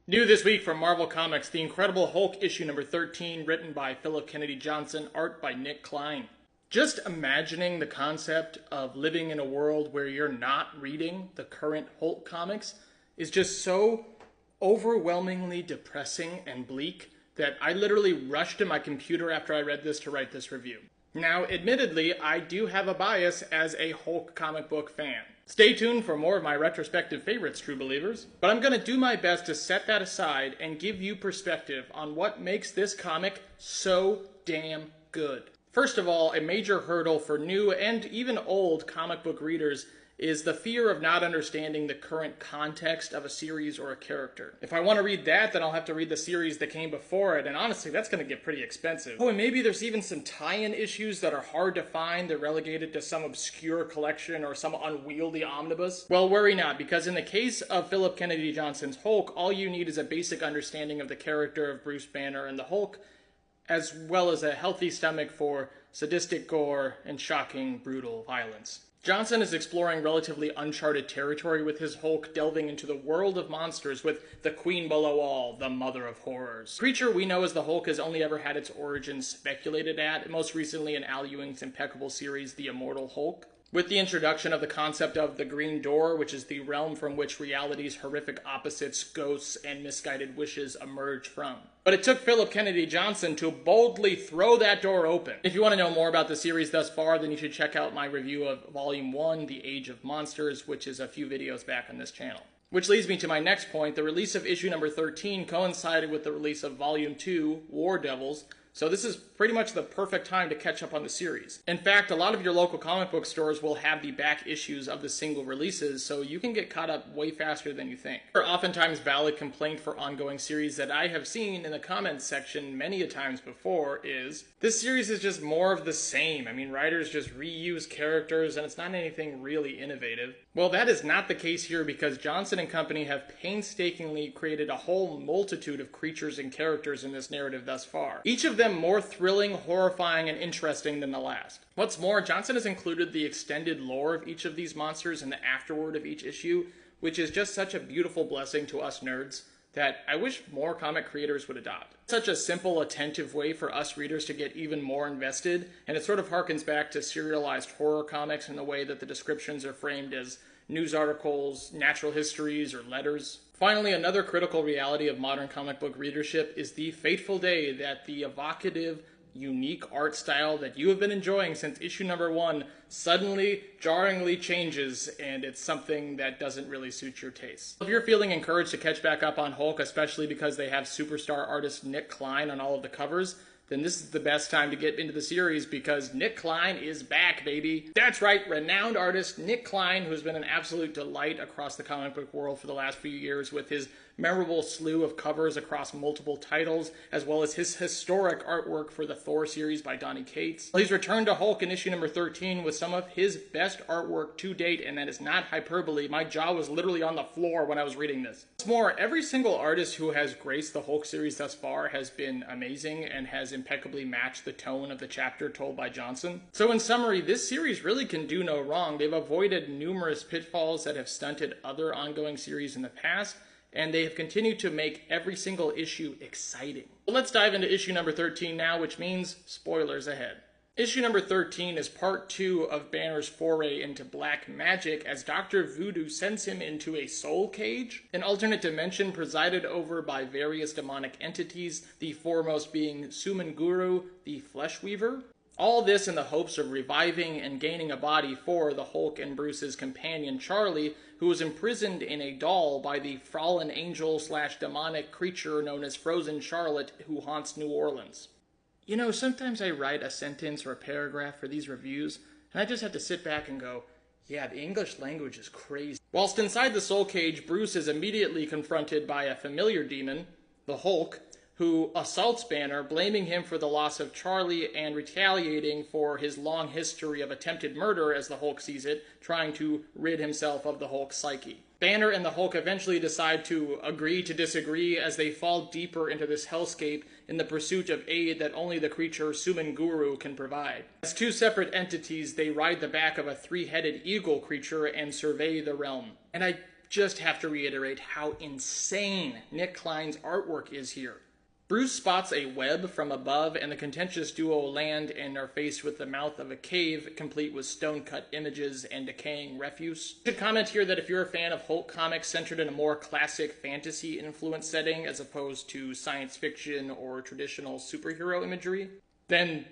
New this week from Marvel Comics, The Incredible Hulk issue number 13, written by Phillip Kennedy Johnson, art by Nick Klein. Just imagining the concept of living in a world where you're not reading the current Hulk comics is just so overwhelmingly depressing and bleak that I literally rushed to my computer after I read this to write this review. Now, admittedly, I do have a bias as a Hulk comic book fan. Stay tuned for more of my retrospective favorites, true believers. But I'm going to do my best to set that aside and give you perspective on what makes this comic so damn good. First of all, a major hurdle for new and even old comic book readers is the fear of not understanding the current context of a series or a character. If I want to read that, then I'll have to read the series that came before it, and honestly, that's going to get pretty expensive. Oh, and maybe there's even some tie-in issues that are hard to find. They're relegated to some obscure collection or some unwieldy omnibus. Well, worry not, because in the case of Phillip Kennedy Johnson's Hulk, all you need is a basic understanding of the character of Bruce Banner and the Hulk, as well as a healthy stomach for sadistic gore and shocking, brutal violence. Johnson is exploring relatively uncharted territory with his Hulk, delving into the world of monsters with the Queen below all, the mother of horrors. The creature we know as the Hulk has only ever had its origins speculated at, most recently in Al Ewing's impeccable series, The Immortal Hulk. With the introduction of the concept of the Green Door, which is the realm from which reality's horrific opposites, ghosts, and misguided wishes emerge from. But it took Phillip Kennedy Johnson to boldly throw that door open. If you want to know more about the series thus far, then you should check out my review of Volume 1, The Age of Monsters, which is a few videos back on this channel. Which leads me to my next point. The release of issue number 13 coincided with the release of Volume 2, War Devils, so this is pretty much the perfect time to catch up on the series. In fact, a lot of your local comic book stores will have the back issues of the single releases, so you can get caught up way faster than you think. An oftentimes valid complaint for ongoing series that I have seen in the comments section many a times before is, this series is just more of the same. I mean, writers just reuse characters and it's not anything really innovative. Well, that is not the case here because Johnson and company have painstakingly created a whole multitude of creatures and characters in this narrative thus far. Each of them more thrilling, horrifying, and interesting than the last. What's more, Johnson has included the extended lore of each of these monsters in the afterword of each issue, which is just such a beautiful blessing to us nerds that I wish more comic creators would adopt. Such a simple, attentive way for us readers to get even more invested, and it sort of harkens back to serialized horror comics in the way that the descriptions are framed as news articles, natural histories, or letters. Finally, another critical reality of modern comic book readership is the fateful day that the evocative, unique art style that you have been enjoying since issue number 1 suddenly, jarringly changes, and it's something that doesn't really suit your taste. If you're feeling encouraged to catch back up on Hulk, especially because they have superstar artist Nick Klein on all of the covers, then this is the best time to get into the series because Nick Klein is back, baby. That's right, renowned artist Nick Klein, who's been an absolute delight across the comic book world for the last few years with his memorable slew of covers across multiple titles, as well as his historic artwork for the Thor series by Donny Cates. He's returned to Hulk in issue number 13 with some of his best artwork to date, and that is not hyperbole. My jaw was literally on the floor when I was reading this. What's more, every single artist who has graced the Hulk series thus far has been amazing and has impeccably matched the tone of the chapter told by Johnson. So in summary, this series really can do no wrong. They've avoided numerous pitfalls that have stunted other ongoing series in the past, and they have continued to make every single issue exciting. Well, let's dive into issue number 13 now, which means spoilers ahead. Issue number 13 is part 2 of Banner's foray into black magic as Dr. Voodoo sends him into a soul cage, an alternate dimension presided over by various demonic entities, the foremost being Sumanguru, the Flesh Weaver. All this in the hopes of reviving and gaining a body for the Hulk and Bruce's companion Charlie, who was imprisoned in a doll by the fallen angel / demonic creature known as Frozen Charlotte who haunts New Orleans. You know, sometimes I write a sentence or a paragraph for these reviews, and I just have to sit back and go, yeah, the English language is crazy. Whilst inside the soul cage, Bruce is immediately confronted by a familiar demon, the Hulk, who assaults Banner, blaming him for the loss of Charlie and retaliating for his long history of attempted murder, as the Hulk sees it, trying to rid himself of the Hulk's psyche. Banner and the Hulk eventually decide to agree to disagree as they fall deeper into this hellscape in the pursuit of aid that only the creature Sumanguru can provide. As two separate entities, they ride the back of a three-headed eagle creature and survey the realm. And I just have to reiterate how insane Nick Klein's artwork is here. Bruce spots a web from above, and the contentious duo land and are faced with the mouth of a cave, complete with stone-cut images and decaying refuse. I should comment here that if you're a fan of Hulk comics centered in a more classic fantasy influence setting, as opposed to science fiction or traditional superhero imagery, then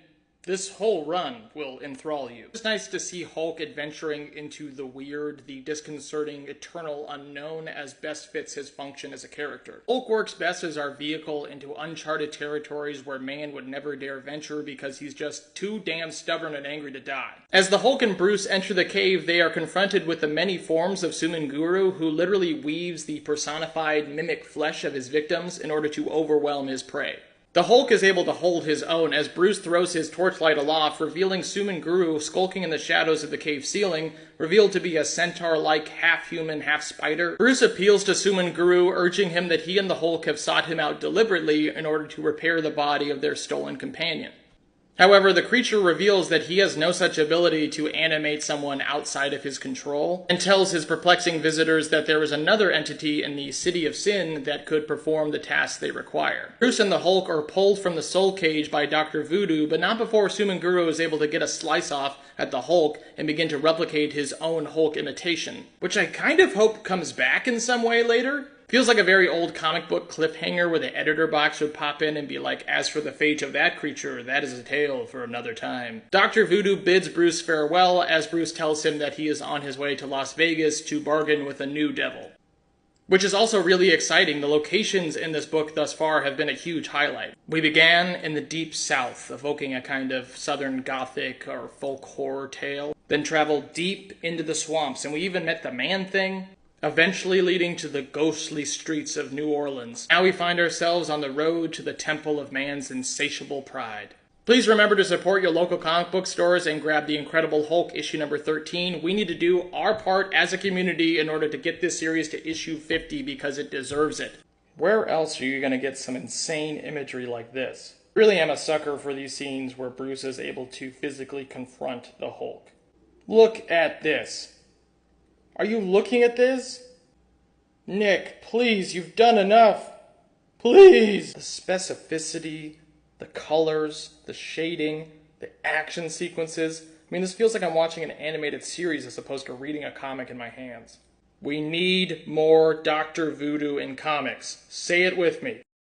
this whole run will enthrall you. It's nice to see Hulk adventuring into the weird, the disconcerting, eternal unknown as best fits his function as a character. Hulk works best as our vehicle into uncharted territories where man would never dare venture because he's just too damn stubborn and angry to die. As the Hulk and Bruce enter the cave, they are confronted with the many forms of Sumenguru, who literally weaves the personified mimic flesh of his victims in order to overwhelm his prey. The Hulk is able to hold his own as Bruce throws his torchlight aloft, revealing Sumenguru skulking in the shadows of the cave ceiling, revealed to be a centaur-like half-human, half-spider. Bruce appeals to Sumenguru, urging him that he and the Hulk have sought him out deliberately in order to repair the body of their stolen companion. However, the creature reveals that he has no such ability to animate someone outside of his control, and tells his perplexing visitors that there is another entity in the City of Sin that could perform the tasks they require. Bruce and the Hulk are pulled from the soul cage by Dr. Voodoo, but not before Sumenguru is able to get a slice off at the Hulk and begin to replicate his own Hulk imitation, which I kind of hope comes back in some way later. Feels like a very old comic book cliffhanger where the editor box would pop in and be like, as for the fate of that creature, that is a tale for another time. Dr. Voodoo bids Bruce farewell as Bruce tells him that he is on his way to Las Vegas to bargain with a new devil. Which is also really exciting. The locations in this book thus far have been a huge highlight. We began in the deep south, evoking a kind of southern gothic or folk horror tale, then traveled deep into the swamps, and we even met the Man-Thing, eventually leading to the ghostly streets of New Orleans. Now we find ourselves on the road to the temple of man's insatiable pride. Please remember to support your local comic book stores and grab the Incredible Hulk issue number 13. We need to do our part as a community in order to get this series to issue 50 because it deserves it. Where else are you going to get some insane imagery like this? I really am a sucker for these scenes where Bruce is able to physically confront the Hulk. Look at this. Are you looking at this? Nick, please, you've done enough. Please! The specificity, the colors, the shading, the action sequences. I mean, this feels like I'm watching an animated series as opposed to reading a comic in my hands. We need more Dr. Voodoo in comics. Say it with me.